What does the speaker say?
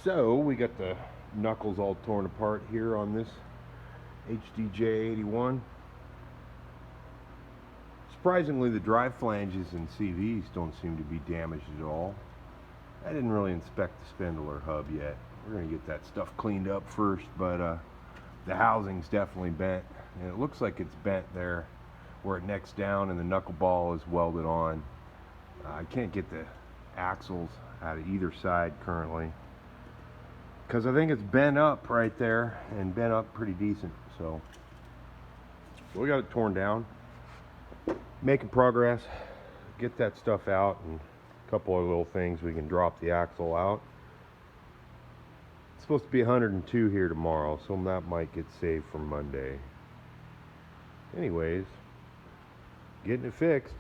So we got the knuckles all torn apart here on this HDJ81. Surprisingly, the drive flanges and CVs don't seem to be damaged at all. I didn't really inspect the spindle or hub yet. We're going to get that stuff cleaned up first, but the housing's definitely bent, and it looks like it's bent there where it necks down and the knuckle ball is welded on. I can't get the axles out of either side currently because I think it's bent up right there and bent up pretty decent. So we got it torn down, making progress, get that stuff out, and a couple of little things we can drop the axle out. It's supposed to be 102 here tomorrow, so that might get saved for Monday. Anyways, getting it fixed.